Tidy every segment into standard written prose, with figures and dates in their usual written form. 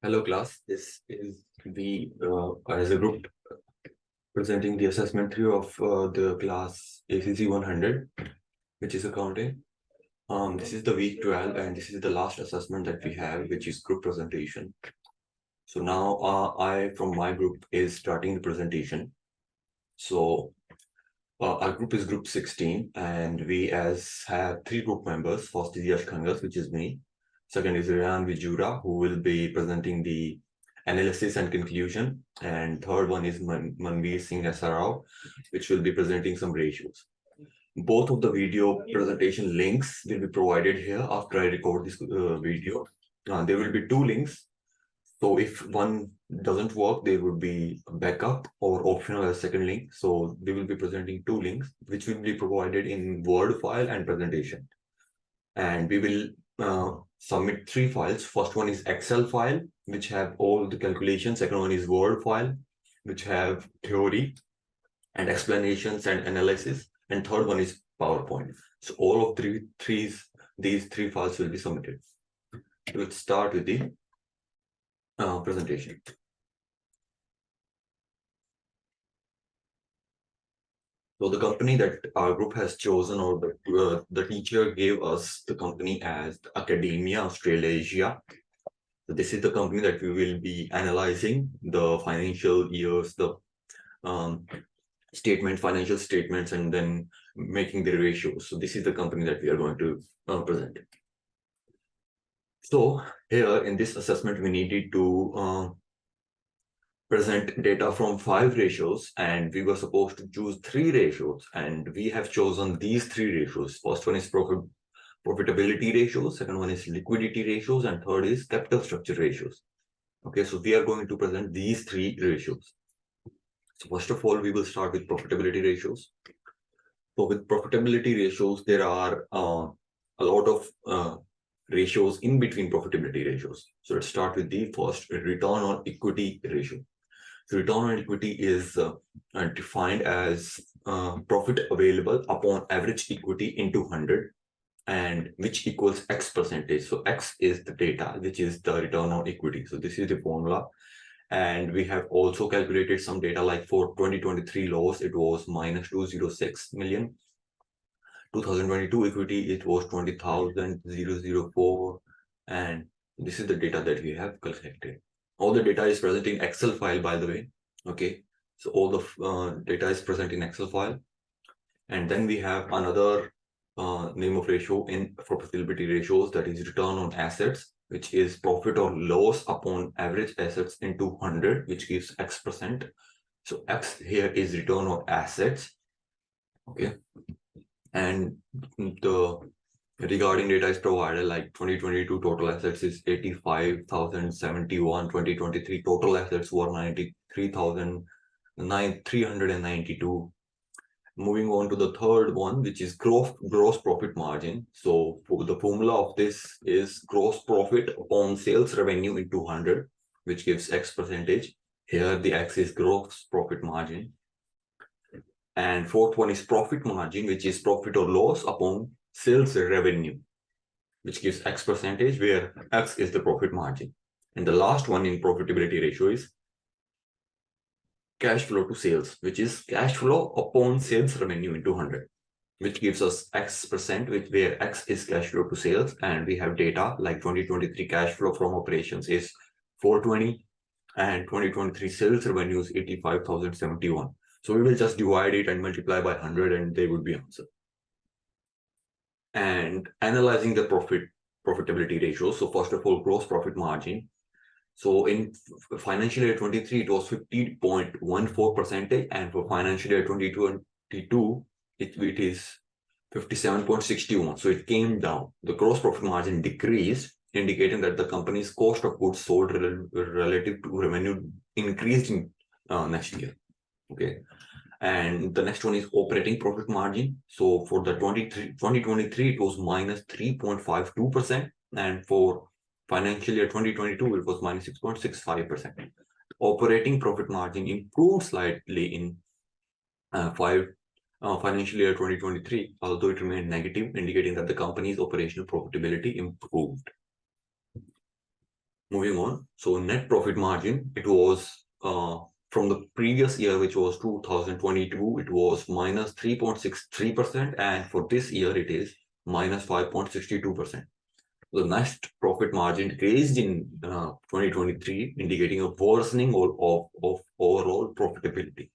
Hello class, this is the as a group presenting the assessment 3 of the class ACC100, which is accounting. This is the week 12 and this is the last assessment that we have, which is group presentation. So now I from my group is starting the presentation. So our group is group 16 and we have 3 group members. First is Yash Khangas, which is me. Second is Rayan Vijura, who will be presenting the analysis and conclusion. And third one is Manveer Singh SRO, which will be presenting some ratios. Both of the video presentation links will be provided here after I record this video. There will be 2 links. So if one doesn't work, there would be a backup or optional as second link. So they will be presenting 2 links, which will be provided in Word file and presentation. And we will submit 3 files. First one is Excel file, which have all the calculations. Second one is Word file, which have theory and explanations and analysis. And third one is PowerPoint. So all of these 3 files will be submitted. Let's start with the presentation. So the company that our group has chosen, or the teacher gave us the company as Academia Australasia. So this is the company that we will be analyzing the financial years, the financial statements, and then making the ratios. So this is the company that we are going to present. So here in this assessment, we needed to present data from 5 ratios, and we were supposed to choose 3 ratios, and we have chosen these 3 ratios. First one is profitability ratios, second one is liquidity ratios, and third is capital structure ratios. Okay, so we are going to present these 3 ratios. So first of all, we will start with profitability ratios. So with profitability ratios, there are a lot of ratios in between profitability ratios. So let's start with the first, return on equity ratio. So return on equity is defined as profit available upon average equity into 100, and which equals X percentage. So X is the data, which is the return on equity. So this is the formula. And we have also calculated some data, like for 2023 loss, it was minus 206 million. 2022 equity, it was 20,004. And this is the data that we have collected. All the data is present in Excel file, by the way. Okay, so all the data is present in Excel file. And then we have another name of ratio in profitability ratios, that is return on assets, which is profit or loss upon average assets into 100, which gives X percent. So X here is return on assets. Okay, and the regarding data is provided, like 2022 total assets is 85,071. 2023 total assets were 93,392. Moving on to the third one, which is gross profit margin. So the formula of this is gross profit upon sales revenue into 100, which gives X percentage. Here the X is gross profit margin. And fourth one is profit margin, which is profit or loss upon sales revenue, which gives X percentage, where X is the profit margin. And the last one in profitability ratio is cash flow to sales, which is cash flow upon sales revenue into 100, which gives us X percent, where X is cash flow to sales. And we have data like 2023 cash flow from operations is 420, and 2023 sales revenue is 85,071. So we will just divide it and multiply by 100, and they would be answer. And analyzing the profitability ratio. So first of all, gross profit margin. So in financial year 23, it was 50.14%, and for financial year 2022, it is 57.61. So it came down. The gross profit margin decreased, indicating that the company's cost of goods sold relative to revenue increased in next year. Okay. And the next one is operating profit margin. So for the 2023, it was minus 3.52%. And for financial year 2022, it was minus 6.65%. Operating profit margin improved slightly in financial year 2023, although it remained negative, indicating that the company's operational profitability improved. moving on. So net profit margin, it was from the previous year, which was 2022, it was minus 3.63%, and for this year it is minus 5.62%. The net profit margin decreased in 2023, indicating a worsening of overall profitability.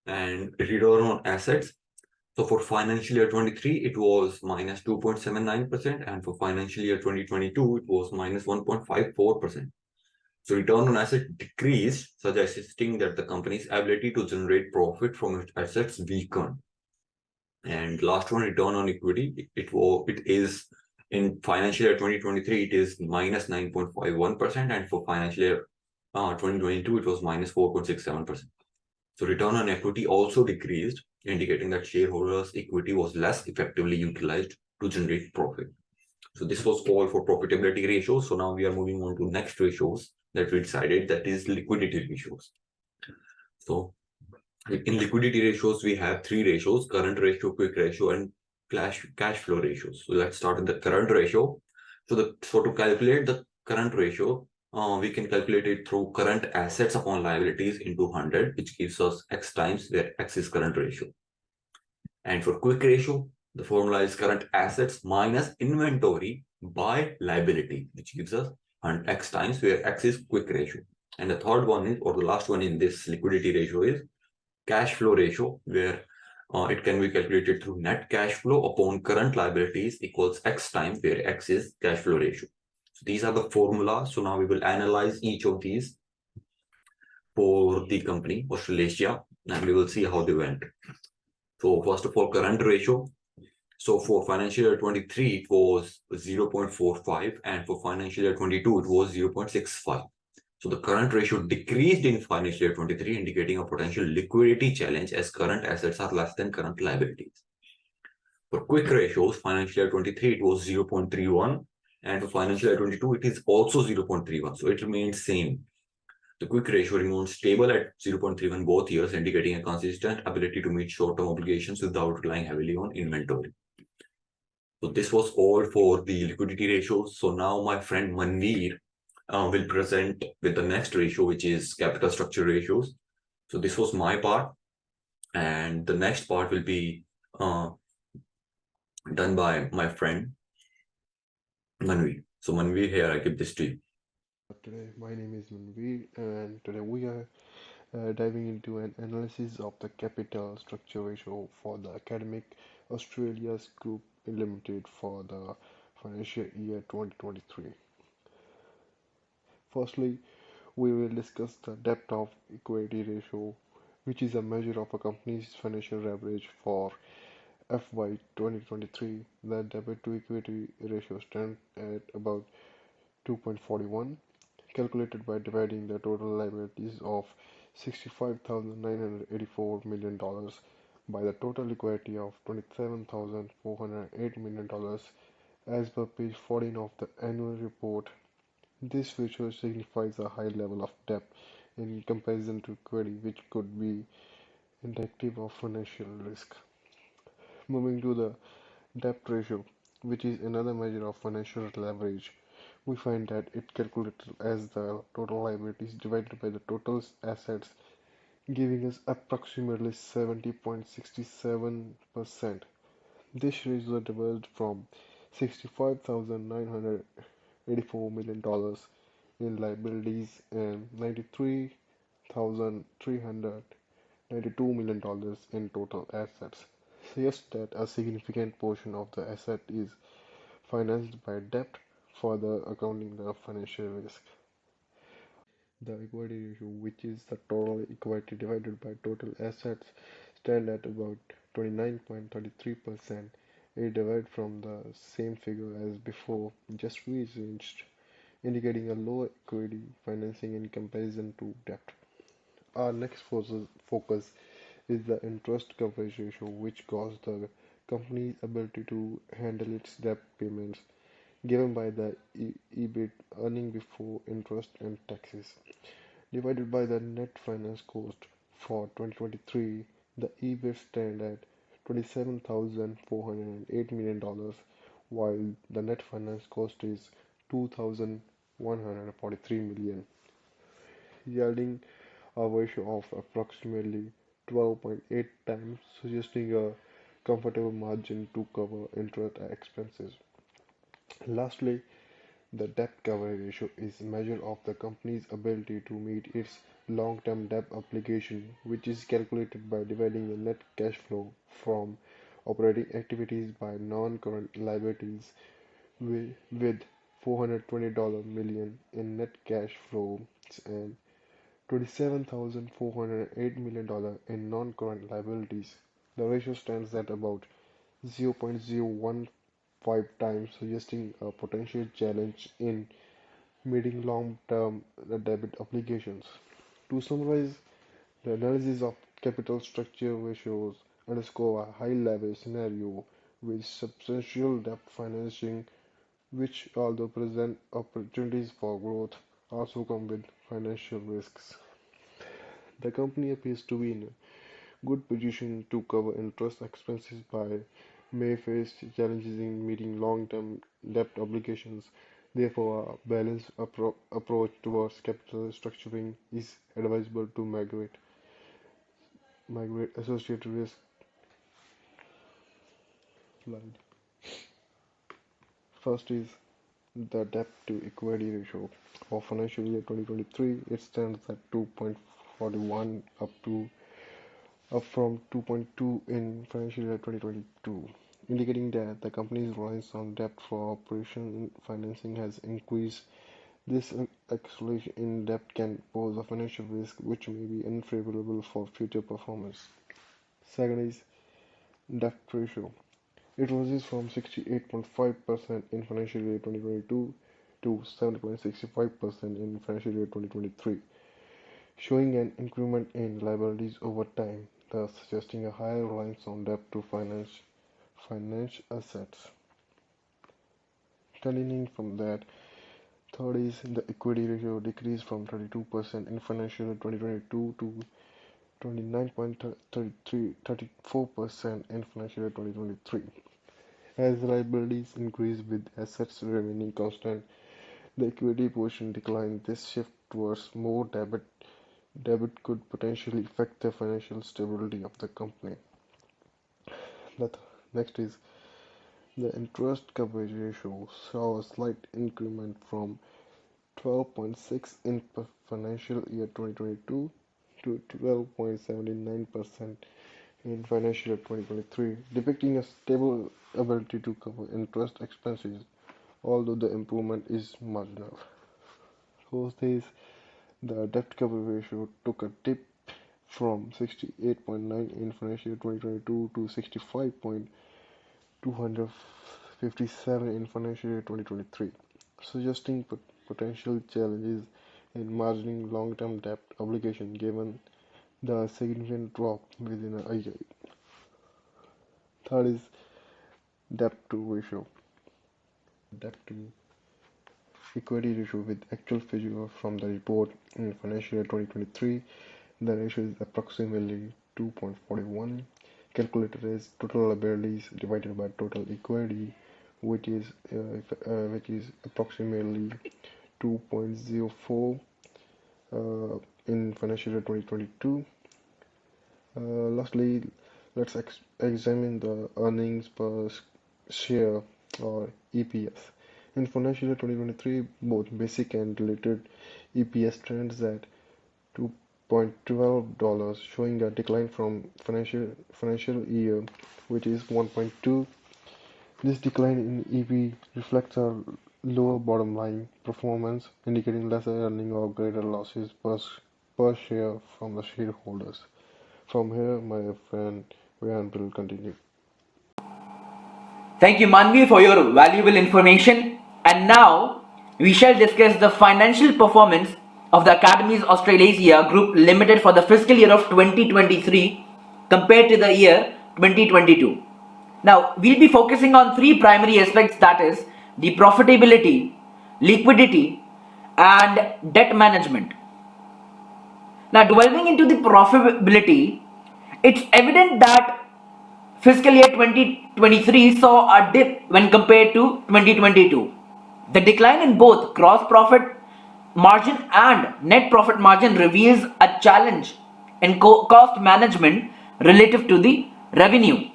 And return on assets, so for financial year 23, it was minus 2.79%, and for financial year 2022, it was minus 1.54%. So return on asset decreased, suggesting that the company's ability to generate profit from its assets weakened. And last one, return on equity, it is in financial year 2023, it is minus 9.51%, and for financial year 2022, it was minus 4.67%. So return on equity also decreased, indicating that shareholders' equity was less effectively utilized to generate profit. So this was all for profitability ratios. So now we are moving on to next ratios that we decided, that is liquidity ratios. So in liquidity ratios, we have three ratios: current ratio, quick ratio, and cash flow ratios. So let's start with the current ratio. So to calculate the current ratio, we can calculate it through current assets upon liabilities into 100, which gives us X times where X is current ratio. And for quick ratio, the formula is current assets minus inventory by liability, which gives us X times where X is quick ratio. And the third one is, or the last one in this liquidity ratio, is cash flow ratio, where it can be calculated through net cash flow upon current liabilities equals X times where X is cash flow ratio. So these are the formulas. So now we will analyze each of these for the company Australasia, and we will see how they went. So first of all, current ratio. So for financial year 23, it was 0.45, and for financial year 22, it was 0.65. So the current ratio decreased in financial year 23, indicating a potential liquidity challenge as current assets are less than current liabilities. For quick ratios, financial year 23, it was 0.31, and for financial year 22, it is also 0.31. So it remains same. The quick ratio remains stable at 0.31 both years, indicating a consistent ability to meet short-term obligations without relying heavily on inventory. So this was all for the liquidity ratios. So now my friend Manveer will present with the next ratio, which is capital structure ratios. So this was my part, and the next part will be done by my friend Manveer. So Manveer, here I give this to you. Today, my name is Manveer, and today we are diving into an analysis of the capital structure ratio for the academic Australia's Group Limited for the financial year 2023. Firstly, we will discuss the debt of equity ratio, which is a measure of a company's financial leverage for FY 2023. The debt to equity ratio stands at about 2.41, calculated by dividing the total liabilities of $65,984 million dollars by the total equity of $27,408 million dollars as per page 14 of the annual report. This ratio signifies a high level of debt in comparison to equity, which could be indicative of financial risk. Moving to the debt ratio, which is another measure of financial leverage, we find that it calculated as the total liabilities divided by the total assets, giving us approximately 70.67%. This ratio diverged from $65,984 million dollars in liabilities and $93,392 million dollars in total assets, suggests that a significant portion of the asset is financed by debt, further accounting the financial risk. The equity ratio, which is the total equity divided by total assets, stand at about 29.33%. It derived from the same figure as before, just rearranged, indicating a lower equity financing in comparison to debt. Our next focus is the interest coverage ratio, which gauges the company's ability to handle its debt payments given by the EBIT, earning before interest and taxes, divided by the net finance cost. For 2023, the EBIT stand at $27,408 million, while the net finance cost is $2,000 143 million, yielding a ratio of approximately 12.8 times, suggesting a comfortable margin to cover interest expenses. Lastly, the debt coverage ratio is a measure of the company's ability to meet its long-term debt obligation, which is calculated by dividing the net cash flow from operating activities by non-current liabilities with $420 million in net cash flows and $27,408 million in non-current liabilities. The ratio stands at about 0.015 times, suggesting a potential challenge in meeting long-term debt obligations. To summarize, the analysis of capital structure ratios underscore a high-level scenario with substantial debt financing, which, although present opportunities for growth, also come with financial risks. The company appears to be in a good position to cover interest expenses but may face challenges in meeting long-term debt obligations. Therefore, a balanced approach towards capital structuring is advisable to migrate associated risk. Slide. First is the debt to equity ratio. For financial year 2023, it stands at 2.41 up from 2.2 in financial year 2022, indicating that the company's reliance on debt for operation financing has increased. This acceleration in debt can pose a financial risk which may be unfavorable for future performance. Second is debt ratio. It rises from 68.5% in financial year 2022 to 7.65% in financial year 2023, showing an increment in liabilities over time, thus suggesting a higher reliance on debt to finance assets. Continuing from that, third is the equity ratio decreased from 32% in financial year 2022 to 29.34% in financial year 2023. As liabilities increase with assets remaining constant, the equity portion declined. This shift towards more debit could potentially affect the financial stability of the company. Next is the interest coverage ratio saw a slight increment from 12.6 in financial year 2022 to 12.79% in financial year 2023, depicting a stable ability to cover interest expenses, although the improvement is marginal. Fourth is the debt cover ratio took a dip from 68.9 in financial year 2022 to 65.257 in financial year 2023, suggesting potential challenges in managing long-term debt obligation given the significant drop within a year. Third is debt to ratio. Debt to equity ratio with actual figure from the report in financial year 2023. The ratio is approximately 2.41, calculated as total liabilities divided by total equity, which is approximately 2.04 in financial year 2022. Lastly, let's examine the earnings per share or EPS. In financial year 2023, both basic and diluted EPS trends at $2.12, showing a decline from financial year, which is 1.2. This decline in EP reflects a lower bottom line performance, indicating lesser earning or greater losses per share from the shareholders. From here, my friend Ryan will continue. Thank you, Manvi, for your valuable information. And now we shall discuss the financial performance of the Academies Australasia Group Limited for the fiscal year of 2023 compared to the year 2022. Now we'll be focusing on three primary aspects, that is the profitability, liquidity, and debt management. Now, delving into the profitability, it's evident that fiscal year 2023 saw a dip when compared to 2022. The decline in both gross profit margin and net profit margin reveals a challenge in cost management relative to the revenue.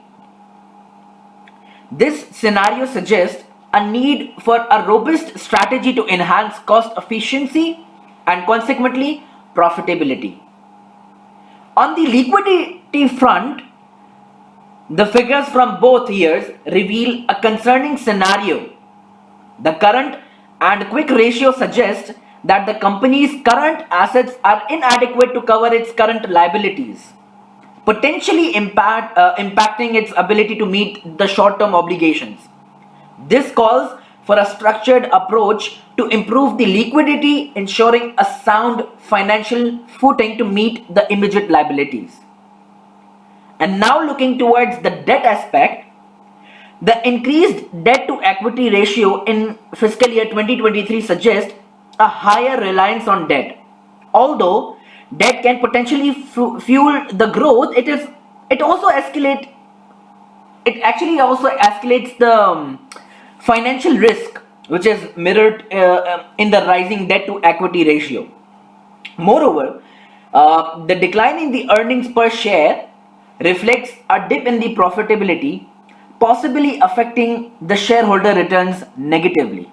This scenario suggests a need for a robust strategy to enhance cost efficiency and consequently profitability. On the liquidity front, the figures from both years reveal a concerning scenario. The current and quick ratio suggests that the company's current assets are inadequate to cover its current liabilities, potentially impacting its ability to meet the short-term obligations. This calls for a structured approach to improve the liquidity, ensuring a sound financial footing to meet the immediate liabilities. And now looking towards the debt aspect, the increased debt to equity ratio in fiscal year 2023 suggests a higher reliance on debt. Although debt can potentially fuel the growth, it actually also escalates the financial risk, which is mirrored in the rising debt to equity ratio. Moreover, the decline in the earnings per share reflects a dip in the profitability, possibly affecting the shareholder returns negatively.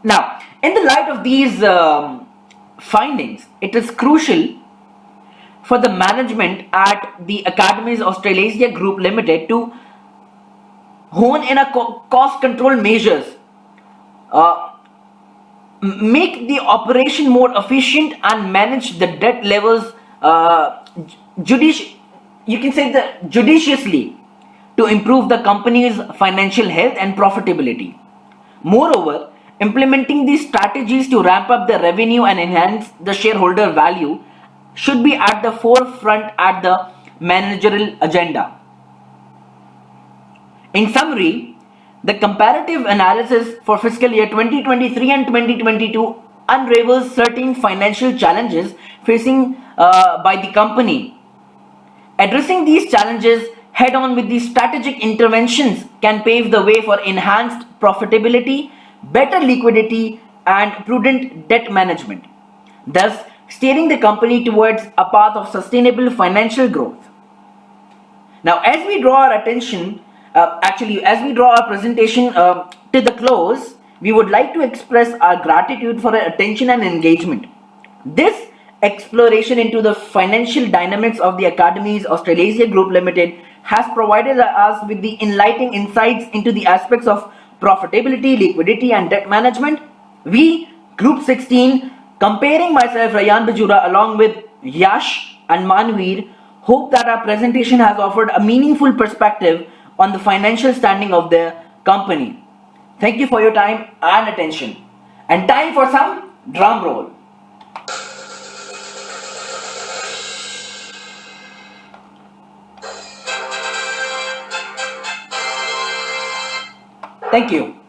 Now, in the light of these findings, it is crucial for the management at the Academies Australasia Group Limited to hone in a cost control measures, uh, make the operation more efficient and manage the debt levels you can say that judiciously to improve the company's financial health and profitability. Moreover, implementing these strategies to ramp up the revenue and enhance the shareholder value should be at the forefront at the managerial agenda. In summary, the comparative analysis for fiscal year 2023 and 2022 unravels certain financial challenges facing by the company. Addressing these challenges head on with these strategic interventions can pave the way for enhanced profitability, better liquidity, and prudent debt management, thus steering the company towards a path of sustainable financial growth. Now, as we draw our attention, as we draw our presentation to the close, we would like to express our gratitude for our attention and engagement. This exploration into the financial dynamics of the Academies Australasia Group Limited has provided us with the enlightening insights into the aspects of profitability, liquidity, and debt management. We, Group 16, comparing myself, Rayan Bajura, along with Yash and Manveer, hope that our presentation has offered a meaningful perspective on the financial standing of the company. Thank you for your time and attention. And time for some drum roll. Thank you.